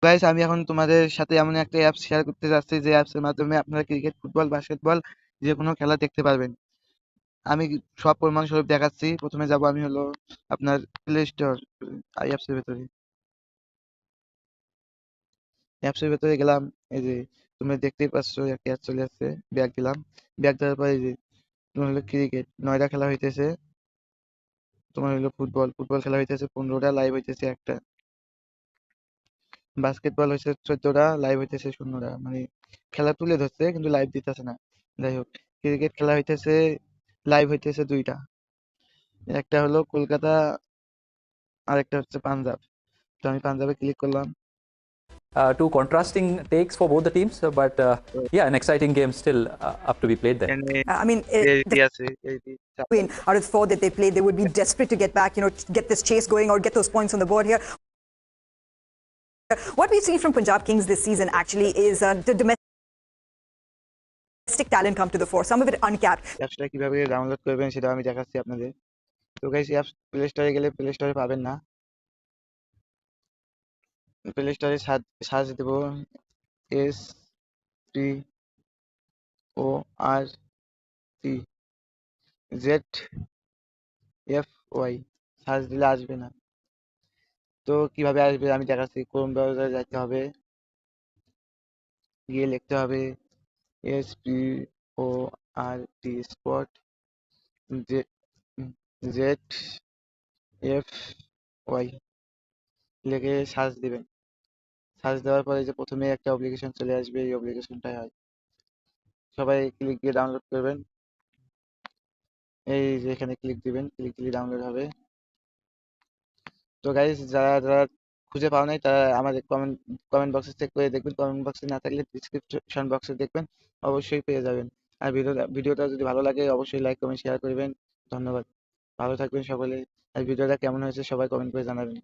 Guys, আমি এখন তোমাদের সাথে এমন একটা অ্যাপ শেয়ার করতে যাচ্ছি যে অ্যাপসের মাধ্যমে আপনারা ক্রিকেট, ফুটবল, বাস্কেটবল যে কোনো খেলা দেখতে পারবেন। আমি সব প্রমাণস্বরূপ দেখাচ্ছি। প্রথমে যাব আমি হলো আপনার প্লে স্টোর অ্যাপসের ভেতরে। অ্যাপসের ভেতরে গেলাম। এই যে তোমরা দেখতেই পাচ্ছ একটা অ্যাড চলে আসছে। ব্যাক দিলাম। ব্যাক দেওয়ার পরে এই যে তোমার হলো ক্রিকেট 9টা খেলা হইতেছে। তোমার হলো ফুটবল খেলা হইতেছে 15টা, লাইভ হইতেছে একটা। বাস্কেটবল হচ্ছে 14টা, লাইভ হইতেছে 0টা। মানে খেলা তুলে ধরছে কিন্তু লাইভ দিতেছে না। যাই হোক, ক্রিকেট খেলা হইতেছে, লাইভ হইতেছে 2টা। একটা হলো কলকাতা, আর একটা হচ্ছে পাঞ্জাব। তো আমি পাঞ্জাবে ক্লিক করলাম। Two contrasting takes for both the teams, but তো yeah, an exciting game still up to be played there. এখানে I mean, এলটি আছে, LT win out of 4 that they played, they would be desperate to get back, get this chase going or get those points on the board here. What we've seen from Punjab Kings this season actually is the domestic talent come to the fore, some of it uncapped. অ্যাপসটা কিভাবে download করবেন সেটা আমি দেখাচ্ছি আপনাদের। তো guys, apps play স্টোরে গেলে প্লে স্টোরে পাবেন না। প্লে স্টোরে সার্চ দেবো SPORT ZFY, সার্চ দিলে আসবে না। তো কিভাবে আসবে আমি দেখাচ্ছি। ক্রোম ব্রাউজারে যেতে হবে, গিয়ে লিখতে হবে SPORT ZFY, লিখে সার্চ দিবেন। সার্চ দেওয়ার পরে যে প্রথমে একটা অ্যাপ্লিকেশন চলে আসবে, এই অ্যাপ্লিকেশনটাই হয়। সবাই ক্লিক দিয়ে ডাউনলোড করবেন। এই যে এখানে ক্লিক দিবেন, ক্লিক দিলে ডাউনলোড হবে। তো গাইস, যারা যারা খুঁজে পাও নাই তারা আমাদের কমেন্ট বক্সে চেক করে দেখবেন। কমেন্ট বক্সে না থাকলে ডিসক্রিপশন বক্সে দেখবেন, অবশ্যই পেয়ে যাবেন। আর ভিডিওটা যদি ভালো লাগে অবশ্যই লাইক কমেন্ট শেয়ার করবেন। ধন্যবাদ। ভালো থাকবেন সকলে। আর ভিডিওটা কেমন হয়েছে সবাই কমেন্ট করে জানাবেন।